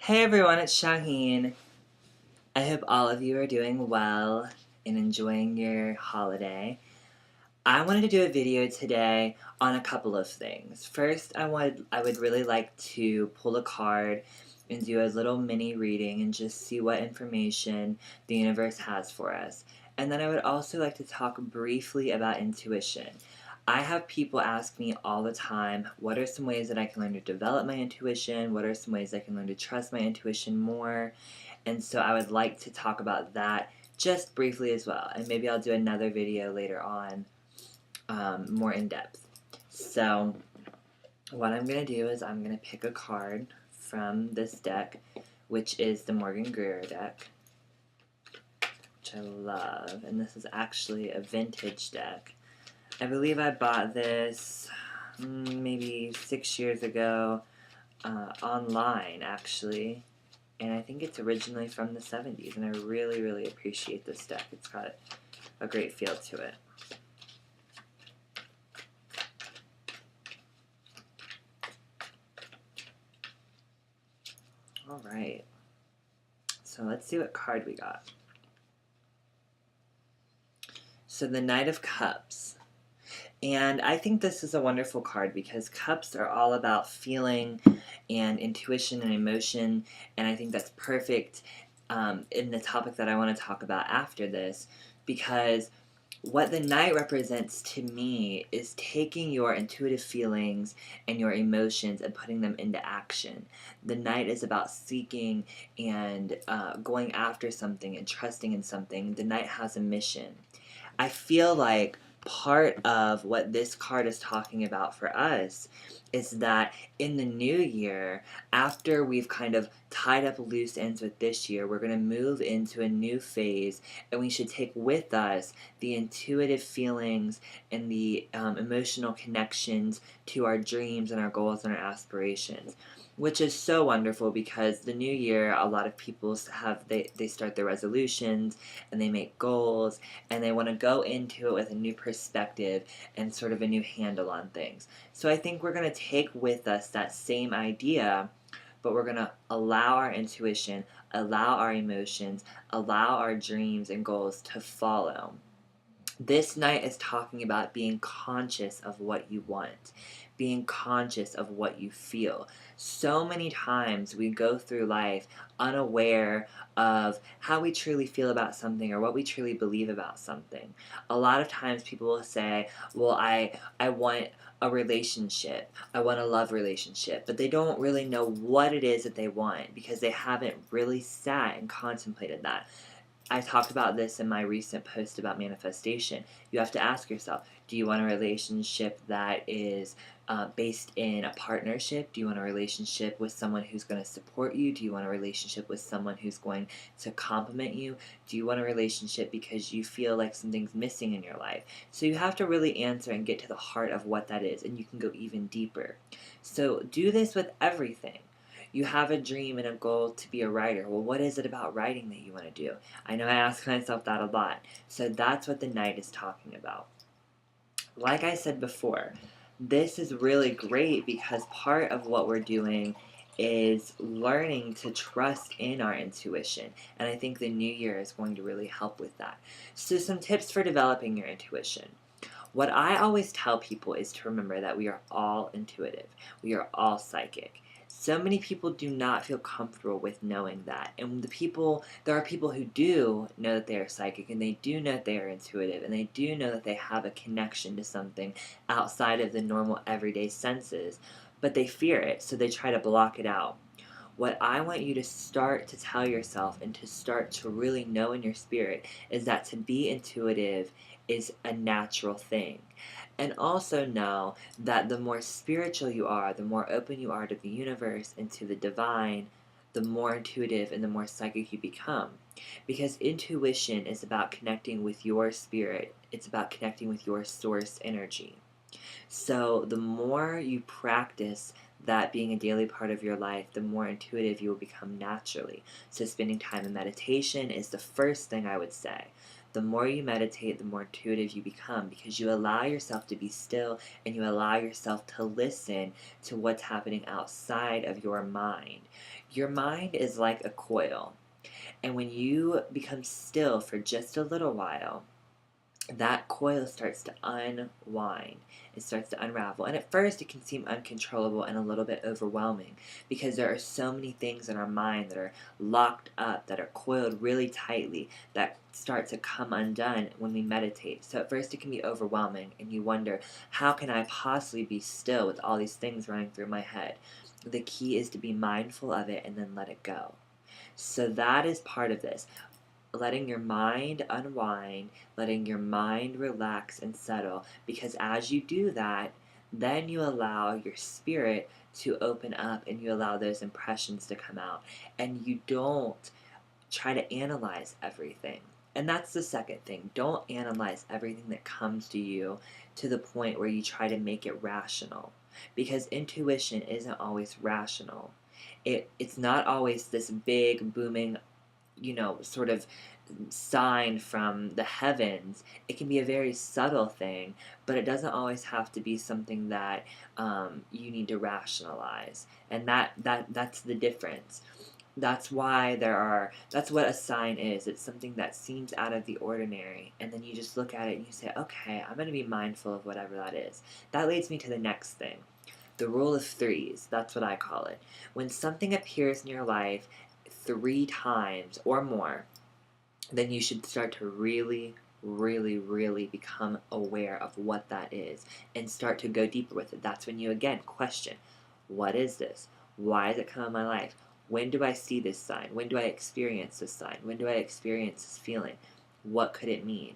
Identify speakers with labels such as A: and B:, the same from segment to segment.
A: Hey everyone, it's Shaheen. I hope all of you are doing well and enjoying your holiday. I wanted to do a video today on a couple of things. First, I would really like to pull a card and do a little mini reading and just see what information the universe has for us. And then I would also like to talk briefly about intuition. I have people ask me all the time, what are some ways that I can learn to develop my intuition? What are some ways I can learn to trust my intuition more? And so I would like to talk about that just briefly as well. And maybe I'll do another video later on, more in depth. So what I'm going to do is I'm going to pick a card from this deck, which is the Morgan Greer deck, which I love. And this is actually a vintage deck. I believe I bought this maybe 6 years ago online, actually. And I think it's originally from the 70s, and I really, really appreciate this deck. It's got a great feel to it. Alright, so let's see what card we got. So the Knight of Cups. And I think this is a wonderful card because cups are all about feeling and intuition and emotion, and I think that's perfect in the topic that I want to talk about after this, because what the Knight represents to me is taking your intuitive feelings and your emotions and putting them into action. The Knight is about seeking and going after something and trusting in something. The Knight has a mission. I feel like part of what this card is talking about for us is that in the new year, after we've kind of tied up loose ends with this year, we're going to move into a new phase, and we should take with us the intuitive feelings and the emotional connections to our dreams and our goals and our aspirations, which is so wonderful because the new year, a lot of people they start their resolutions and they make goals and they want to go into it with a new perspective and sort of a new handle on things. So I think we're going to take with us that same idea, but we're going to allow our intuition, allow our emotions, allow our dreams and goals to follow. This Knight is talking about being conscious of what you want, being conscious of what you feel. So many times we go through life unaware of how we truly feel about something or what we truly believe about something. A lot of times people will say, well, I want a relationship, I want a love relationship, but they don't really know what it is that they want because they haven't really sat and contemplated that. I talked about this in my recent post about manifestation. You have to ask yourself, do you want a relationship that is based in a partnership? Do you want a relationship with someone who's going to support you? Do you want a relationship with someone who's going to compliment you? Do you want a relationship because you feel like something's missing in your life? So you have to really answer and get to the heart of what that is, and you can go even deeper. So do this with everything. You have a dream and a goal to be a writer. Well, what is it about writing that you want to do? I know I ask myself that a lot. So that's what the Knight is talking about. Like I said before, this is really great because part of what we're doing is learning to trust in our intuition. And I think the new year is going to really help with that. So some tips for developing your intuition. What I always tell people is to remember that we are all intuitive. We are all psychic. So many people do not feel comfortable with knowing that. And there are people who do know that they are psychic and they do know that they are intuitive and they do know that they have a connection to something outside of the normal everyday senses, but they fear it, so they try to block it out. What I want you to start to tell yourself and to start to really know in your spirit is that to be intuitive is a natural thing. And also know that the more spiritual you are, the more open you are to the universe and to the divine, the more intuitive and the more psychic you become. Because intuition is about connecting with your spirit, it's about connecting with your source energy. So the more you practice that being a daily part of your life, the more intuitive you will become naturally. So spending time in meditation is the first thing I would say. The more you meditate, the more intuitive you become because you allow yourself to be still and you allow yourself to listen to what's happening outside of your mind. Your mind is like a coil, and when you become still for just a little while, that coil starts to unwind. It starts to unravel. And at first, it can seem uncontrollable and a little bit overwhelming because there are so many things in our mind that are locked up, that are coiled really tightly, that start to come undone when we meditate. So at first, it can be overwhelming, and you wonder, how can I possibly be still with all these things running through my head? The key is to be mindful of it and then let it go. So that is part of this, letting your mind unwind, letting your mind relax and settle, because as you do that, then you allow your spirit to open up and you allow those impressions to come out. And you don't try to analyze everything. And that's the second thing. Don't analyze everything that comes to you to the point where you try to make it rational. Because intuition isn't always rational. It's not always this big, booming, sort of sign from the heavens. It can be a very subtle thing, but it doesn't always have to be something that you need to rationalize. And that's the difference. That's what a sign is. It's something that seems out of the ordinary, and then you just look at it and you say, okay, I'm going to be mindful of whatever that is. That leads me to the next thing. The rule of threes, that's what I call it. When something appears in your life 3 times or more, then you should start to really, really, really become aware of what that is and start to go deeper with it. That's when you, again, question, what is this? Why does it come in my life? When do I see this sign? When do I experience this sign? When do I experience this feeling? What could it mean?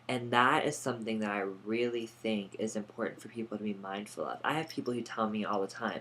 A: And that is something that I really think is important for people to be mindful of. I have people who tell me all the time,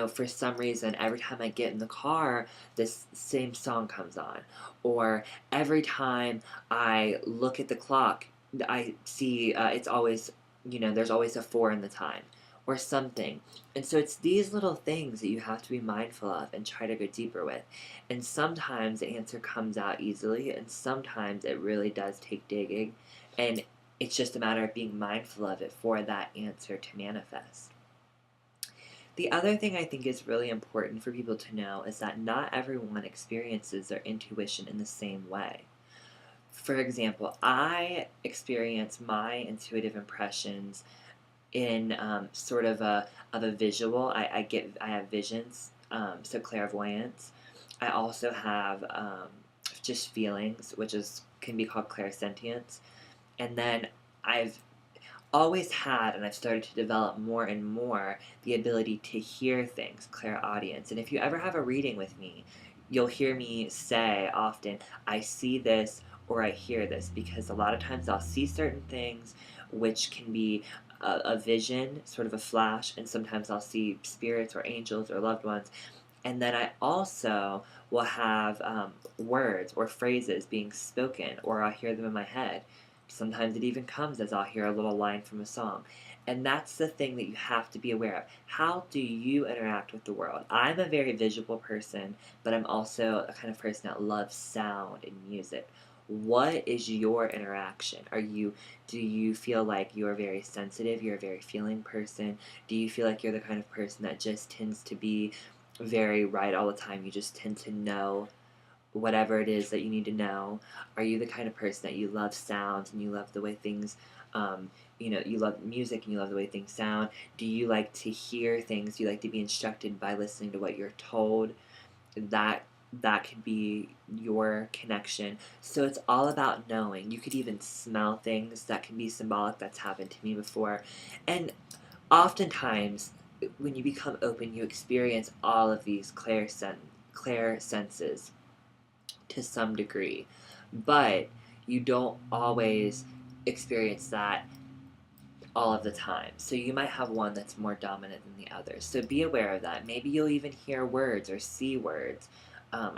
A: for some reason, every time I get in the car, this same song comes on. Or every time I look at the clock, I see it's always, there's always a 4 in the time or something. And so it's these little things that you have to be mindful of and try to go deeper with. And sometimes the answer comes out easily, and sometimes it really does take digging. And it's just a matter of being mindful of it for that answer to manifest. The other thing I think is really important for people to know is that not everyone experiences their intuition in the same way. For example, I experience my intuitive impressions in sort of a visual. I have visions, so clairvoyance. I also have just feelings, which can be called clairsentience. And then I've always had, and I've started to develop more and more, the ability to hear things, clairaudience. And if you ever have a reading with me, you'll hear me say often, I see this or I hear this, because a lot of times I'll see certain things, which can be a vision, sort of a flash, and sometimes I'll see spirits or angels or loved ones. And then I also will have words or phrases being spoken, or I'll hear them in my head. Sometimes it even comes as I'll hear a little line from a song. And that's the thing that you have to be aware of. How do you interact with the world? I'm a very visual person, but I'm also a kind of person that loves sound and music. What is your interaction? Do you feel like you're very sensitive? You're a very feeling person? Do you feel like you're the kind of person that just tends to be very right all the time? You just tend to know whatever it is that you need to know? Are you the kind of person that you love sounds and you love the way things, you love music and you love the way things sound? Do you like to hear things? Do you like to be instructed by listening to what you're told? That could be your connection. So it's all about knowing. You could even smell things that can be symbolic. That's happened to me before. And oftentimes, when you become open, you experience all of these clair senses to some degree, but you don't always experience that all of the time. So you might have one that's more dominant than the other. So be aware of that. Maybe you'll even hear words or see words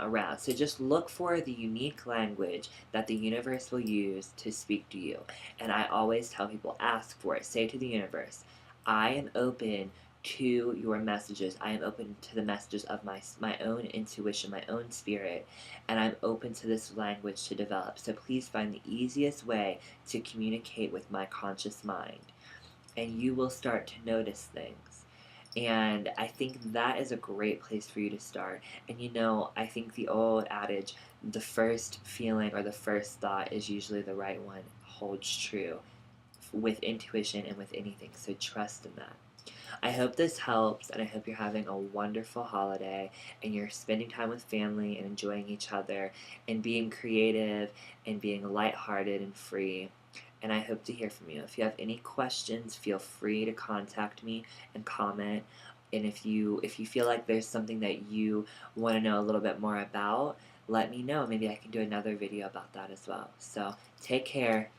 A: around. So just look for the unique language that the universe will use to speak to you. And I always tell people, ask for it. Say to the universe, I am open to your messages. I am open to the messages of my own intuition, my own spirit, and I'm open to this language to develop. So please find the easiest way to communicate with my conscious mind, and you will start to notice things. And I think that is a great place for you to start. And I think the old adage, the first feeling or the first thought is usually the right one, holds true with intuition and with anything. So trust in that. I hope this helps, and I hope you're having a wonderful holiday and you're spending time with family and enjoying each other and being creative and being lighthearted and free. And I hope to hear from you. If you have any questions, feel free to contact me and comment. And if you feel like there's something that you want to know a little bit more about, let me know. Maybe I can do another video about that as well. So take care.